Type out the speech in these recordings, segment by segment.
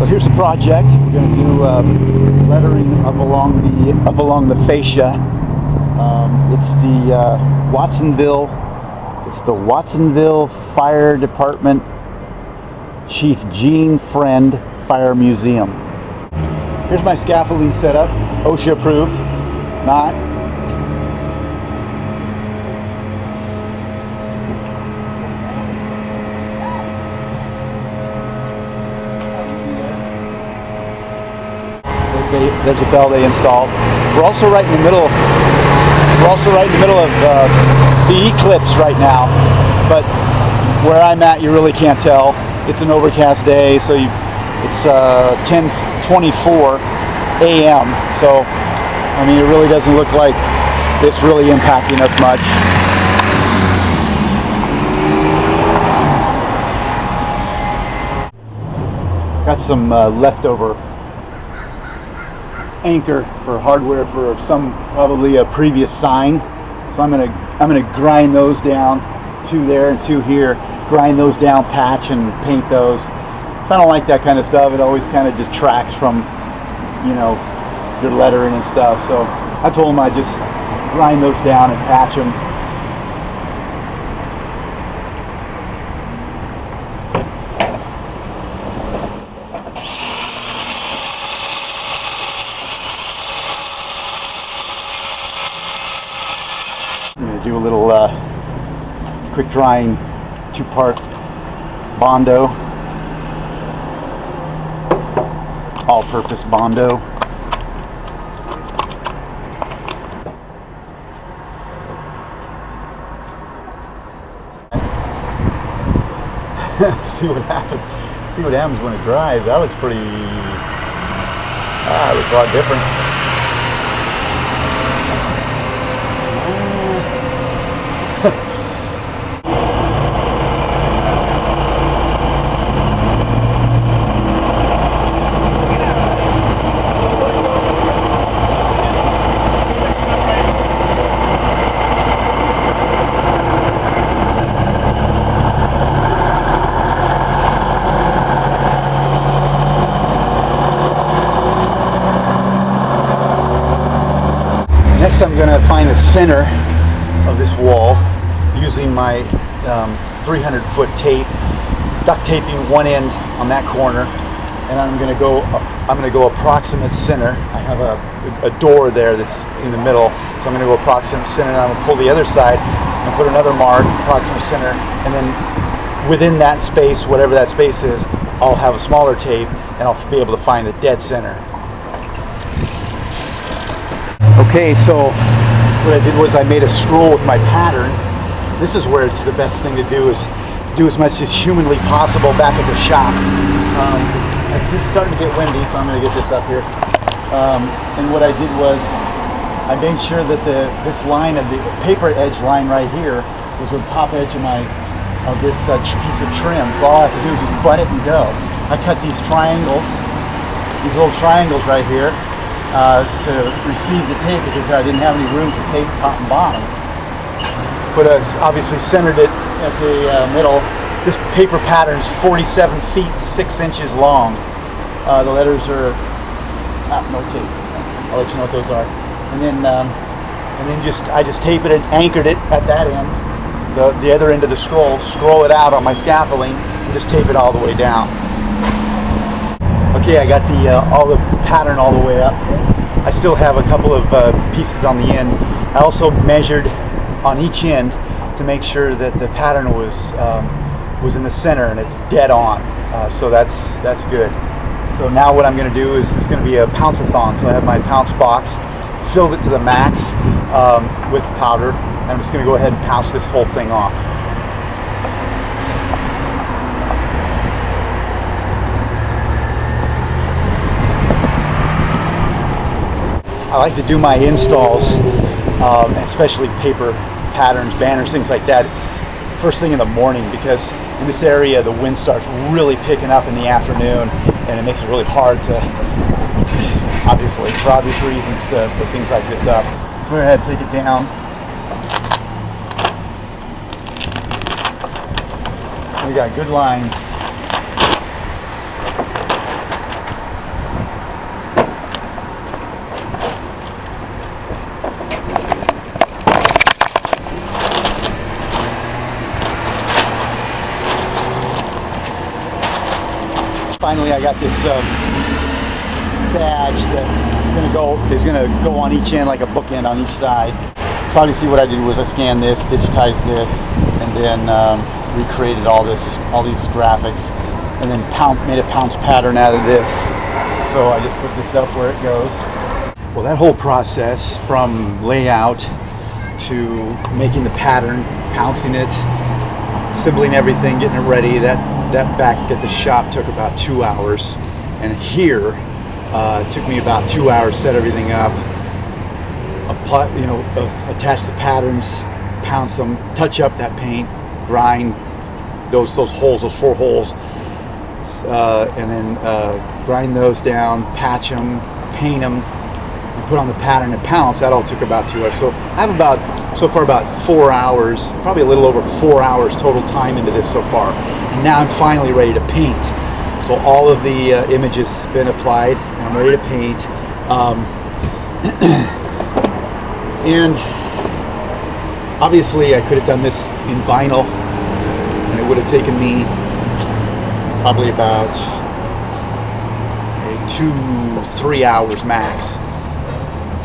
So here's the project. We're going to do lettering up along the fascia. It's the Watsonville Fire Department Chief Gene Friend Fire Museum. Here's my scaffolding setup. OSHA approved. Not. There's a bell they installed. We're also right in the middle. Of the eclipse right now. But where I'm at, you really can't tell. It's an overcast day, so it's 10:24 a.m. So I mean, it really doesn't look like it's really impacting us much. Got some leftover anchor for hardware for probably a previous sign, so I'm gonna grind those down, two there and two here, grind those down, patch and paint those. So I don't like that kind of stuff. It always kind of detracts from, you know, your lettering and stuff. So I told them I'd just grind those down and patch them. I'm going to do a little quick drying two-part Bondo, all-purpose Bondo. See what happens. See what happens when it dries. That looks pretty. It looks a lot different. Next, I'm going to find the center of this wall using my 300-foot tape, duct taping one end on that corner, and I'm going to go approximate center. I have a door there that's in the middle, so I'm going to go approximate center, and I'm going to pull the other side and put another mark, approximate center, and then within that space, whatever that space is, I'll have a smaller tape, and I'll be able to find the dead center. Okay, so what I did was I made a scroll with my pattern. This is where it's the best thing to do, is do as much as humanly possible back at the shop. It's starting to get windy, so I'm going to get this up here. And what I did was I made sure that this line of the paper edge line right here was the top edge of this piece of trim. So all I have to do is just butt it and go. I cut these triangles, these little triangles right here, to receive the tape because I didn't have any room to tape top and bottom. But I obviously centered it at the middle. This paper pattern is 47 feet 6 inches long. The letters are no tape. I'll let you know what those are. And then I just tape it and anchored it at that end, the other end of the scroll it out on my scaffolding, and just tape it all the way down. Okay, I got all the pattern all the way up. I still have a couple of pieces on the end. I also measured on each end to make sure that the pattern was in the center and it's dead on. So that's good. So now what I'm going to do is it's going to be a pounce-a-thon. So I have my pounce box, filled it to the max with powder. I'm just going to go ahead and pounce this whole thing off. I like to do my installs, especially paper patterns, banners, things like that, first thing in the morning, because in this area the wind starts really picking up in the afternoon, and it makes it really hard to, obviously, for obvious reasons, to put things like this up. So go ahead, take it down. We got good lines. Finally, I got this badge that is gonna go on each end, like a bookend on each side. So obviously, what I did was I scanned this, digitized this, and then recreated all these graphics, and then made a pounce pattern out of this. So I just put this up where it goes. Well, that whole process from layout to making the pattern, pouncing it, assembling everything, getting it ready, that back at the shop took about 2 hours, and here it took me about 2 hours to set everything up, attach the patterns, pounce them, touch up that paint, grind those holes, those 4 holes, and then grind those down, patch them, paint them, and put on the pattern and pounce. That all took about 2 hours. So I have so far about 4 hours, probably a little over 4 hours total time into this so far. And now I'm finally ready to paint. So all of the images have been applied, and I'm ready to paint. And obviously I could have done this in vinyl, and it would have taken me probably about 2-3 hours max.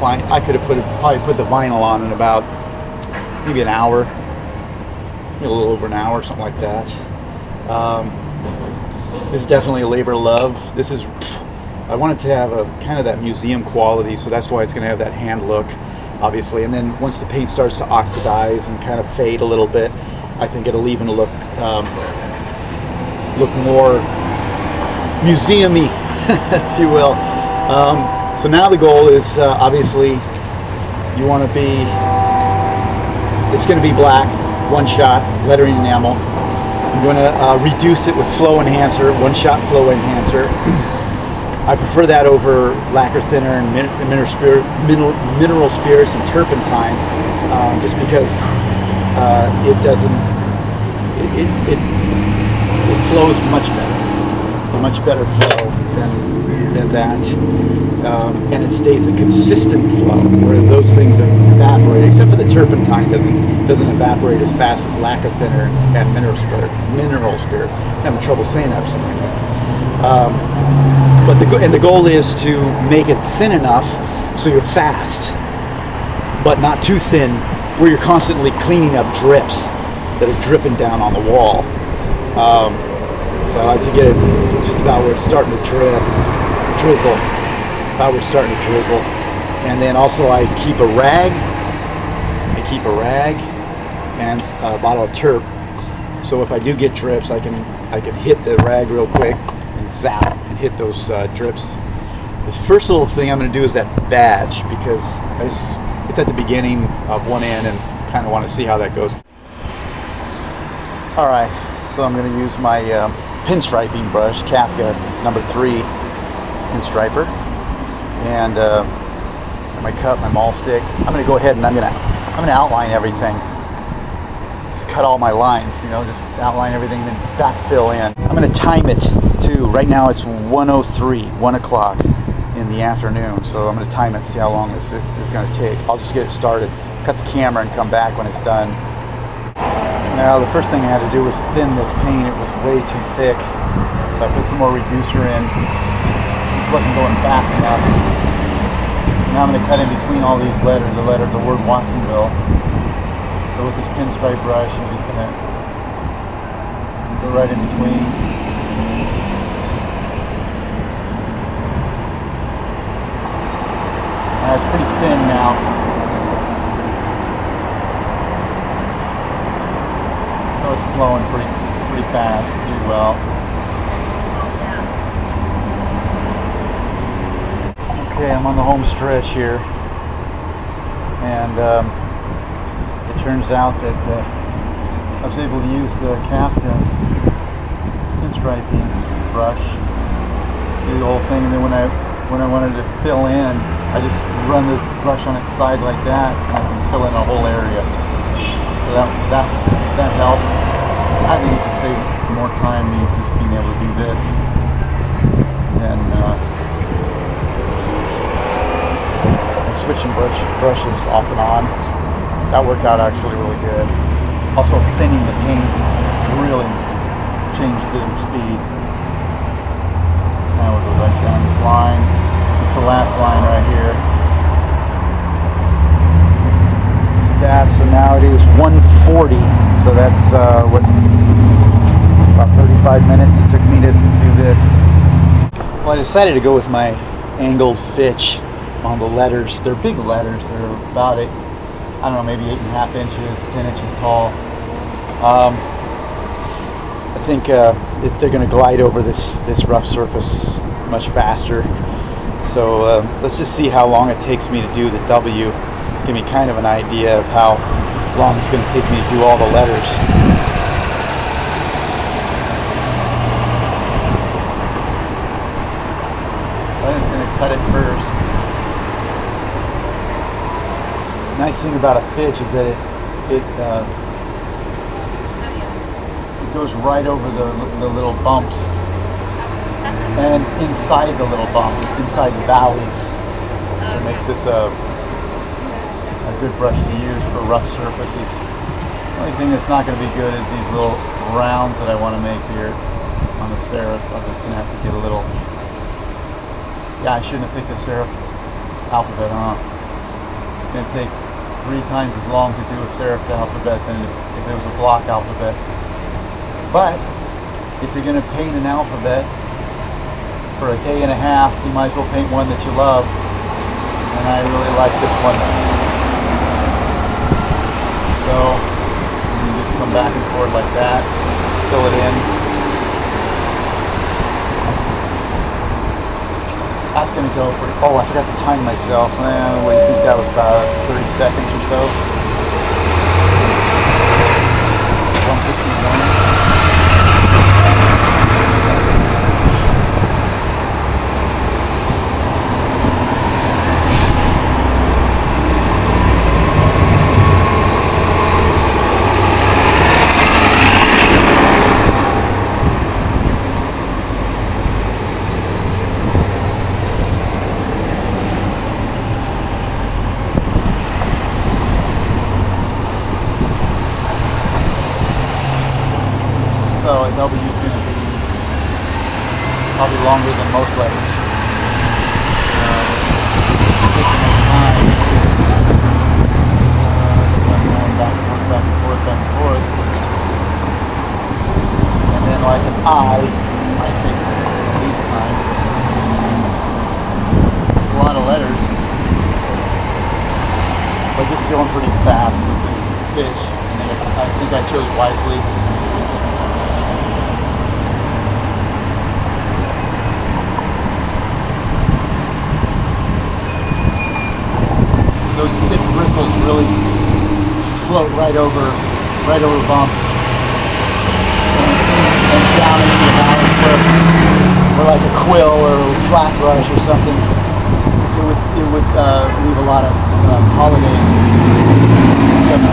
I could have probably put the vinyl on in about maybe an hour, maybe a little over an hour, something like that. This is definitely a labor of love. I wanted to have a kind of that museum quality, so that's why it's going to have that hand look, obviously. And then once the paint starts to oxidize and kind of fade a little bit, I think it'll even look more museum-y, if you will. So now the goal is obviously it's going to be black, one shot, lettering enamel. I'm going to reduce it with flow enhancer, one shot flow enhancer. I prefer that over lacquer thinner and mineral spirits and turpentine, just because it flows much better. It's a much better flow than that, and it stays a consistent flow, where those things evaporate, except for the turpentine doesn't evaporate as fast as lacquer thinner and mineral spirit. I'm having trouble saying that for some reason. But the goal is to make it thin enough so you're fast, but not too thin where you're constantly cleaning up drips that are dripping down on the wall. So I like to get it just about where it's starting to drizzle, and then also I keep a rag and a bottle of turp, so if I do get drips, I can hit the rag real quick and zap and hit those drips. This first little thing I'm going to do is that badge, because it's at the beginning of one end and kind of want to see how that goes. Alright, so I'm going to use my pinstriping brush, Kafka number 3 pinstriper, and my cup, my maul stick. I'm going to go ahead and I'm going to outline everything. Just cut all my lines, just outline everything, then backfill in. I'm going to time it too. Right now it's 1:03, 1 o'clock in the afternoon, so I'm going to time it, see how long this is going to take. I'll just get it started, cut the camera, and come back when it's done. Now the first thing I had to do was thin this paint. It was way too thick, so I put some more reducer in. This wasn't going fast enough. Now I'm going to cut in between all these letters, the word Watsonville. So with this pinstripe brush, I'm just going to go right in between. Now it's pretty thin now. So it's flowing pretty fast, pretty well. Okay, I'm on the home stretch here, and it turns out that I was able to use the Kafka pinstriping brush, do the whole thing, and then when I wanted to fill in, I just run the brush on its side like that, and I can fill in a whole area. So that helped. I think to save more time, just being able to do this, and switching brushes off and on. That worked out actually really good. Also thinning the paint really changed the speed. 45 minutes it took me to do this. Well, I decided to go with my angled fitch on the letters. They're big letters. They're about I don't know, maybe 8.5 inches, 10 inches tall. I think they're going to glide over this rough surface much faster. So let's just see how long it takes me to do the W. Give me kind of an idea of how long it's going to take me to do all the letters. I'm just going to cut it first. The nice thing about a fitch is that it goes right over the little bumps and inside the little bumps, inside the valleys. So it makes this a good brush to use for rough surfaces. The only thing that's not going to be good is these little rounds that I want to make here on the serif. So I'm just going to have to get a little... Yeah, I shouldn't have picked a serif alphabet, huh? It's going to take 3 times as long to do a serif alphabet than if it was a block alphabet. But if you're going to paint an alphabet for a day and a half, you might as well paint one that you love. And I really like this one. So you just come back and forth like that, fill it in. That's going to go for... Oh, I forgot to time myself. What do you think? That was about 30 seconds or so. 151. So a W is going to be probably longer than most letters. Taking this time, going back and forth, back and forth, back and forth. And then like an I might take the least time. It's a lot of letters. But just going pretty fast with the fish. And I think I chose wisely. Those stiff bristles really float right over bumps and down into the valley where like a quill or a flat brush or something, it would leave a lot of holidays stiff.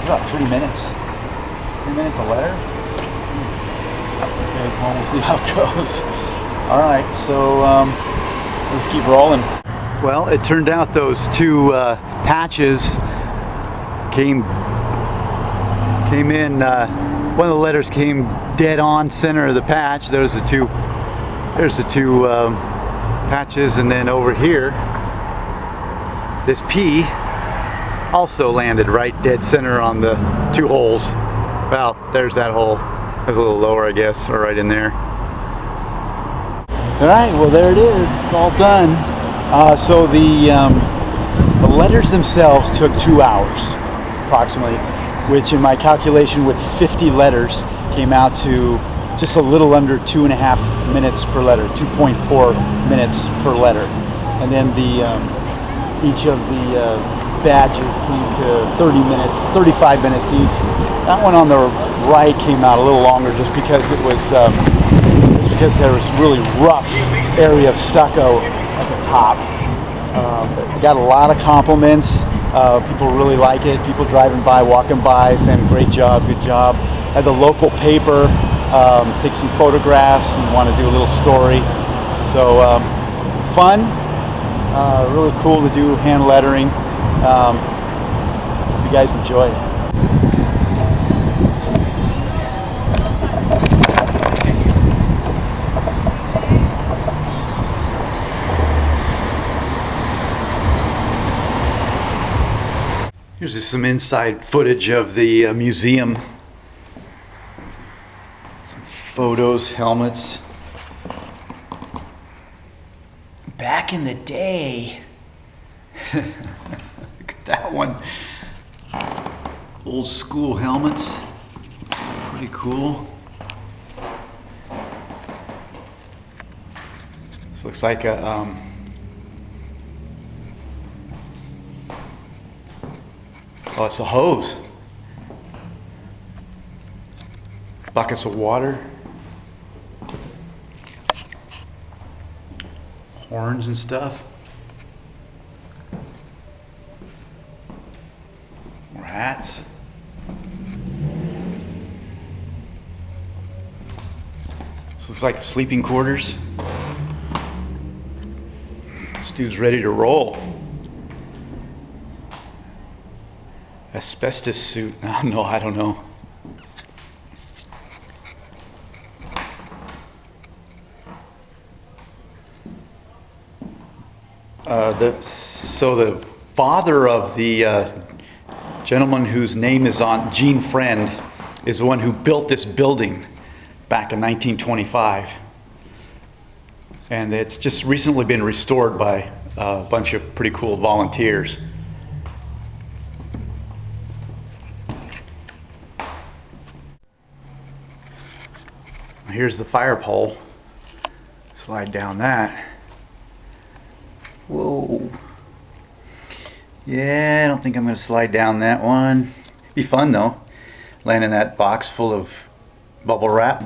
About 3 minutes. 3 minutes a letter? Okay, well, we'll see how it goes. Alright, so let's keep rolling. Well, it turned out those 2 patches came in, one of the letters came dead on center of the patch. There's the two patches, and then over here, this P also landed right dead center on the 2 holes. Well, there's that hole. It's a little lower, I guess, or right in there. Alright, well there it is. It's all done. So the letters themselves took 2 hours, approximately, which in my calculation with 50 letters came out to just a little under 2.5 minutes per letter, 2.4 minutes per letter. And then each of the badges came to 30 minutes, 35 minutes each. That one on the right came out a little longer just because it was there was really rough area of stucco at the top. Got a lot of compliments. People really like it. People driving by, walking by, saying great job, good job. Had the local paper take some photographs and want to do a little story. So fun, really cool to do hand lettering. Hope you guys enjoy it. Here's just some inside footage of the museum. Some photos, helmets. Back in the day, look at that one. Old school helmets. Pretty cool. This looks like a oh, it's a hose. Buckets of water. Horns and stuff. More hats. This looks like sleeping quarters. This dude's ready to roll. Asbestos suit. No, I don't know. So the father of the gentleman whose name is on Gene Friend is the one who built this building back in 1925, and it's just recently been restored by a bunch of pretty cool volunteers. Here's the fire pole. Slide down that. Whoa. Yeah, I don't think I'm going to slide down that one. Be fun though. Land in that box full of bubble wrap.